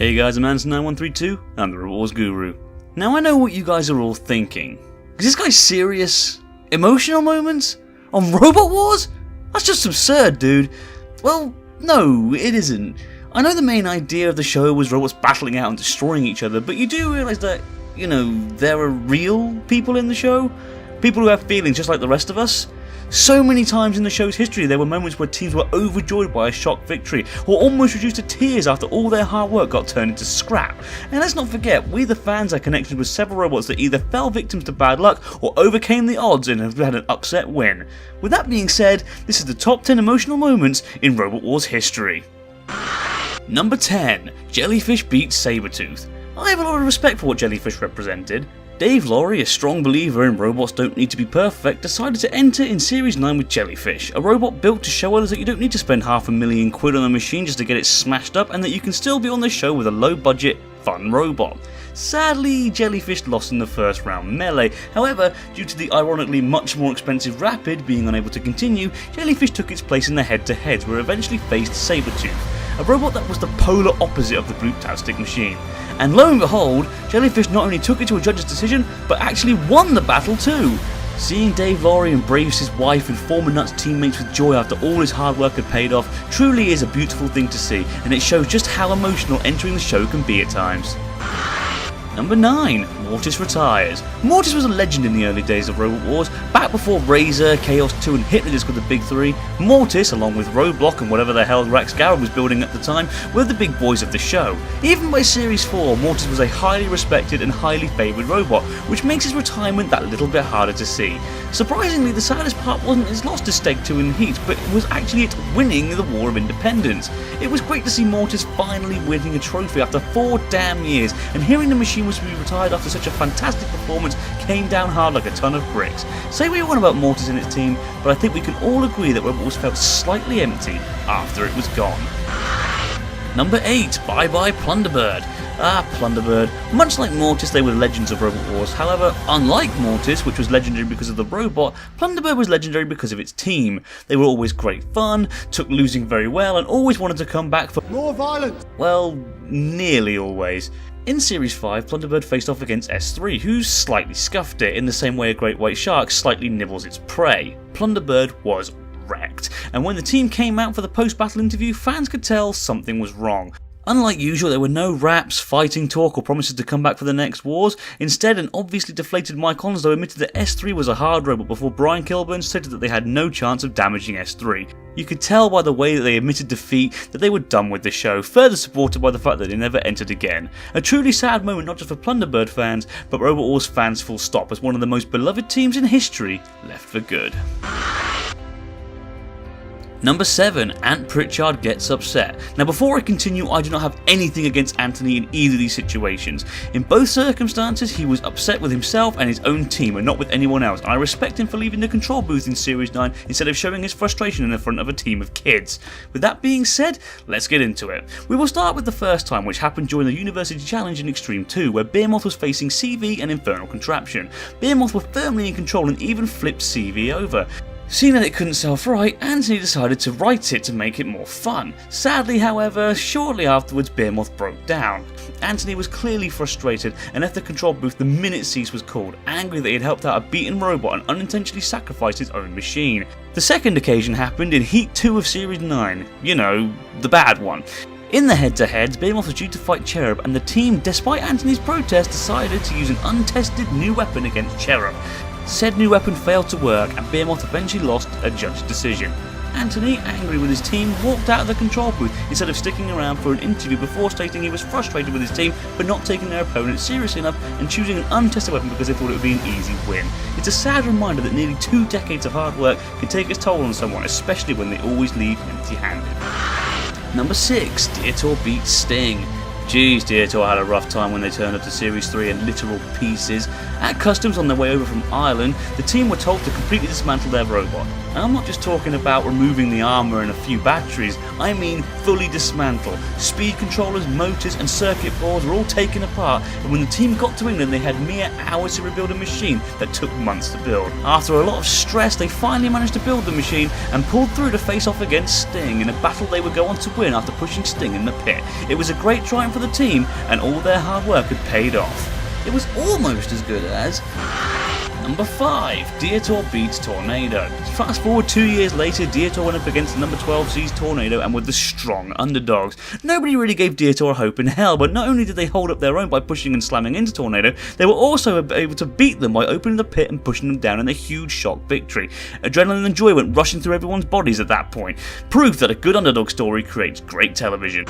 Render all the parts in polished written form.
Hey guys, I'm Anson9132, I'm the Robot Wars Guru. Now I know what you guys are all thinking. Is this guy serious? Emotional moments? On Robot Wars? That's just absurd, dude. Well, no, it isn't. I know the main idea of the show was robots battling out and destroying each other, but you do realise that, there are real people in the show? People who have feelings just like the rest of us? So many times in the show's history there were moments where teams were overjoyed by a shock victory, or almost reduced to tears after all their hard work got turned into scrap. And let's not forget, we the fans had connections with several robots that either fell victims to bad luck or overcame the odds and have had an upset win. With that being said, this is the top 10 emotional moments in Robot Wars history. Number 10. Jellyfish beats Sabretooth. I have a lot of respect for what Jellyfish represented. Dave Laurie, a strong believer in robots don't need to be perfect, decided to enter in Series 9 with Jellyfish, a robot built to show others that you don't need to spend £500,000 on a machine just to get it smashed up, and that you can still be on the show with a low budget, fun robot. Sadly, Jellyfish lost in the first round melee. However, due to the ironically much more expensive Rapid being unable to continue, Jellyfish took its place in the head-to-heads where it eventually faced Sabretooth, a robot that was the polar opposite of the Brute-tastic machine. And lo and behold, Jellyfish not only took it to a judge's decision, but actually won the battle too. Seeing Dave Laurie embrace his wife and former Nuts teammates with joy after all his hard work had paid off truly is a beautiful thing to see, and it shows just how emotional entering the show can be at times. Number 9. Mortis retires. Mortis was a legend in the early days of Robot Wars. Back before Razor, Chaos 2 and Hypnodisc were the big three, Mortis, along with Roadblock and whatever the hell Rax Garrett was building at the time, were the big boys of the show. Even by Series 4, Mortis was a highly respected and highly favoured robot, which makes his retirement that little bit harder to see. Surprisingly, the saddest part wasn't his loss to Steg 2 in Heat, but it was actually it winning the War of Independence. It was great to see Mortis finally winning a trophy after 4 damn years, and hearing the machine was to be retired after such a fantastic performance came down hard like a ton of bricks. Say what you want about Mortis and its team, but I think we can all agree that Robot Wars felt slightly empty after it was gone. Number 8. Bye Bye Plunderbird. Plunderbird. Much like Mortis, they were legends of Robot Wars. However, unlike Mortis, which was legendary because of the robot, Plunderbird was legendary because of its team. They were always great fun, took losing very well, and always wanted to come back for more violence. Well, nearly always. In Series 5, Plunderbird faced off against S3, who slightly scuffed it, in the same way a great white shark slightly nibbles its prey. Plunderbird was wrecked, and when the team came out for the post-battle interview, fans could tell something was wrong. Unlike usual, there were no raps, fighting talk, or promises to come back for the next wars. Instead, an obviously deflated Mike Onslow admitted that S3 was a hard robot before Brian Kilburn stated that they had no chance of damaging S3. You could tell by the way that they admitted defeat that they were done with the show, further supported by the fact that they never entered again. A truly sad moment not just for Plunderbird fans, but Robot Wars fans full stop, as one of the most beloved teams in history left for good. Number 7. Ant Pritchard gets upset. Now before I continue, I do not have anything against Anthony in either of these situations. In both circumstances, he was upset with himself and his own team and not with anyone else, and I respect him for leaving the control booth in Series 9 instead of showing his frustration in the front of a team of kids. With that being said, let's get into it. We will start with the first time, which happened during the University Challenge in Extreme 2, where Behemoth was facing CV and Infernal Contraption. Behemoth were firmly in control and even flipped CV over. Seeing that it couldn't self-write, Anthony decided to write it to make it more fun. Sadly, however, shortly afterwards Behemoth broke down. Anthony was clearly frustrated and left the control booth the minute cease was called, angry that he had helped out a beaten robot and unintentionally sacrificed his own machine. The second occasion happened in Heat 2 of Series 9, the bad one. In the head-to-heads, Behemoth was due to fight Cherub, and the team, despite Anthony's protest, decided to use an untested new weapon against Cherub. Said new weapon failed to work, and Behemoth eventually lost a judge's decision. Anthony, angry with his team, walked out of the control booth instead of sticking around for an interview before stating he was frustrated with his team for not taking their opponent seriously enough and choosing an untested weapon because they thought it would be an easy win. It's a sad reminder that nearly 2 decades of hard work can take its toll on someone, especially when they always leave empty-handed. Number 6. Dietor beats Sting. Jeez, Dietor had a rough time when they turned up to Series 3 in literal pieces. At Customs on their way over from Ireland, the team were told to completely dismantle their robot. And I'm not just talking about removing the armour and a few batteries, I mean fully dismantle. Speed controllers, motors and circuit boards were all taken apart, and when the team got to England they had mere hours to rebuild a machine that took months to build. After a lot of stress they finally managed to build the machine and pulled through to face off against Sting in a battle they would go on to win after pushing Sting in the pit. It was a great triumph for the team and all their hard work had paid off. It was almost as good as... Number 5, Dietor beats Tornado. Fast forward 2 years later, Dietor went up against the number 12 seeds Tornado and were the strong underdogs. Nobody really gave Dietor a hope in hell, but not only did they hold up their own by pushing and slamming into Tornado, they were also able to beat them by opening the pit and pushing them down in a huge shock victory. Adrenaline and joy went rushing through everyone's bodies at that point. Proof that a good underdog story creates great television.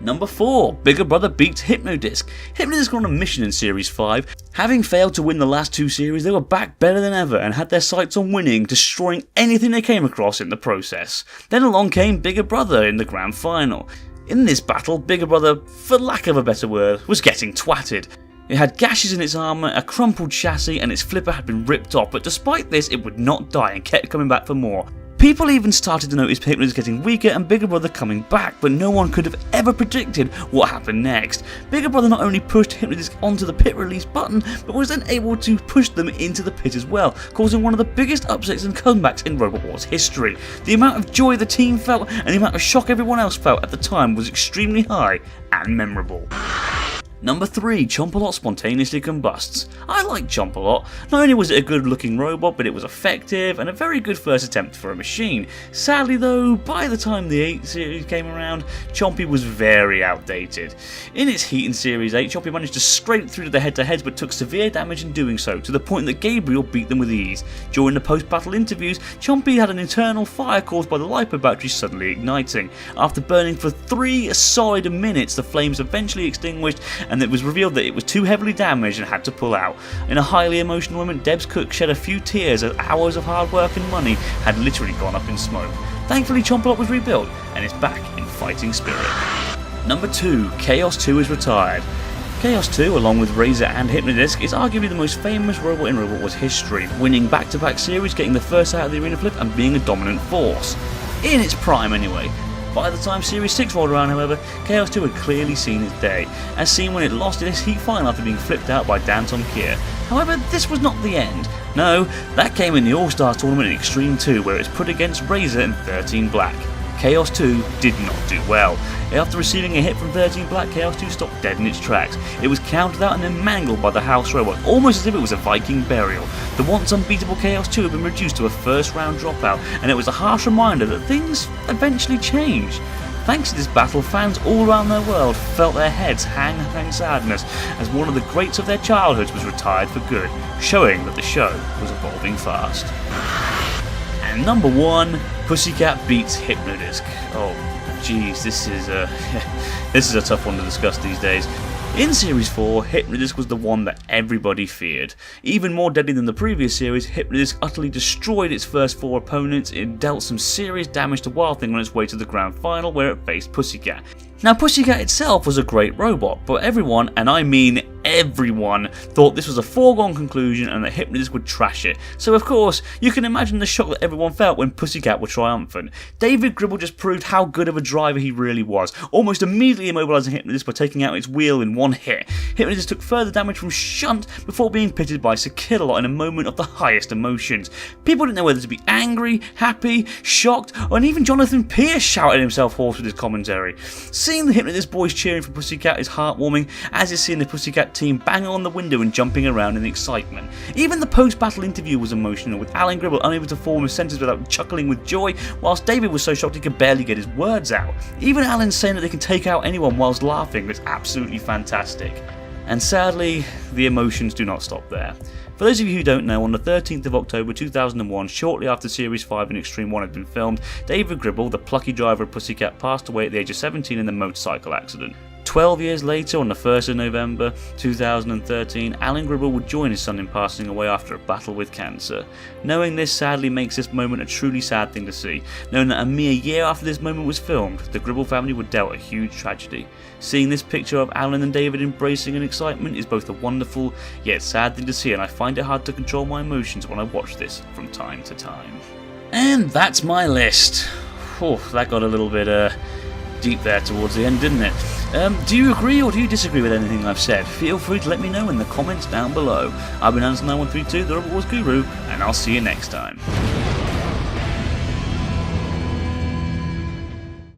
Number 4, Bigger Brother beats Hypnodisc. Hypnodisc were on a mission in Series 5. Having failed to win the last 2 series, they were back better than ever and had their sights on winning, destroying anything they came across in the process. Then along came Bigger Brother in the grand final. In this battle, Bigger Brother, for lack of a better word, was getting twatted. It had gashes in its armour, a crumpled chassis and its flipper had been ripped off, but despite this it would not die and kept coming back for more. People even started to notice Hypnodisc getting weaker and Bigger Brother coming back, but no one could have ever predicted what happened next. Bigger Brother not only pushed Hypnodisc onto the pit release button, but was then able to push them into the pit as well, causing one of the biggest upsets and comebacks in Robot Wars history. The amount of joy the team felt and the amount of shock everyone else felt at the time was extremely high and memorable. Number 3, Chomp-A-Lot spontaneously combusts. I like Chomp-A-Lot. Not only was it a good looking robot, but it was effective and a very good first attempt for a machine. Sadly though, by the time the 8 series came around, Chompy was very outdated. In its heat in Series 8, Chompy managed to scrape through to the head-to-heads but took severe damage in doing so, to the point that Gabriel beat them with ease. During the post-battle interviews, Chompy had an internal fire caused by the LiPo battery suddenly igniting. After burning for 3 solid minutes, the flames eventually extinguished and it was revealed that it was too heavily damaged and had to pull out. In a highly emotional moment, Deb's cook shed a few tears as hours of hard work and money had literally gone up in smoke. Thankfully, Chomp-A-Lot was rebuilt and is back in fighting spirit. Number 2, Chaos 2 is retired. Chaos 2, along with Razor and Hypnodisc, is arguably the most famous robot in Robot Wars history, winning back-to-back series, getting the first out of the arena flip and being a dominant force. In its prime anyway. By the time Series 6 rolled around, however, Chaos 2 had clearly seen its day, as seen when it lost its heat final after being flipped out by Danton Kier. However, this was not the end. No, that came in the All-Stars tournament in Extreme 2, where it was put against Razor and 13 Black. Chaos 2 did not do well. After receiving a hit from 13 Black, Chaos 2 stopped dead in its tracks. It was counted out and then mangled by the House Robot, almost as if it was a Viking burial. The once unbeatable Chaos 2 had been reduced to a first round dropout, and it was a harsh reminder that things eventually change. Thanks to this battle, fans all around the world felt their heads hang in sadness as one of the greats of their childhoods was retired for good, showing that the show was evolving fast. And number 1, Pussycat beats Hypnodisc. Oh, jeez, this is a tough one to discuss these days. In Series 4, Hypnodisc was the one that everybody feared. Even more deadly than the previous series, Hypnodisc utterly destroyed its first 4 opponents. It dealt some serious damage to Wild Thing on its way to the grand final, where it faced Pussycat. Now, Pussycat itself was a great robot, but everyone, and I mean everyone, thought this was a foregone conclusion and that Hypnodisc would trash it. So of course, you can imagine the shock that everyone felt when Pussycat were triumphant. David Gribble just proved how good of a driver he really was, almost immediately immobilising Hypnodisc by taking out its wheel in one hit. Hypnodisc took further damage from Shunt before being pitted by Sir Killalot in a moment of the highest emotions. People didn't know whether to be angry, happy, shocked, and even Jonathan Pierce shouted himself hoarse with his commentary. Seeing the Hypnodisc boys cheering for Pussycat is heartwarming, as is seeing the Pussycat team banging on the window and jumping around in excitement. Even the post-battle interview was emotional, with Alan Gribble unable to form a sentence without chuckling with joy, whilst David was so shocked he could barely get his words out. Even Alan saying that they can take out anyone whilst laughing was absolutely fantastic. And sadly, the emotions do not stop there. For those of you who don't know, on the 13th of October 2001, shortly after Series 5 and Extreme 1 had been filmed, David Gribble, the plucky driver of Pussycat, passed away at the age of 17 in a motorcycle accident. 12 years later, on the 1st of November 2013, Alan Gribble would join his son in passing away after a battle with cancer. Knowing this sadly makes this moment a truly sad thing to see, knowing that a mere year after this moment was filmed, the Gribble family were dealt a huge tragedy. Seeing this picture of Alan and David embracing in excitement is both a wonderful yet sad thing to see, and I find it hard to control my emotions when I watch this from time to time. And that's my list. Oh, that got a little bit deep there towards the end, didn't it? Do you agree or do you disagree with anything I've said? Feel free to let me know in the comments down below. I've been Hanson9132, the Robot Wars Guru, and I'll see you next time.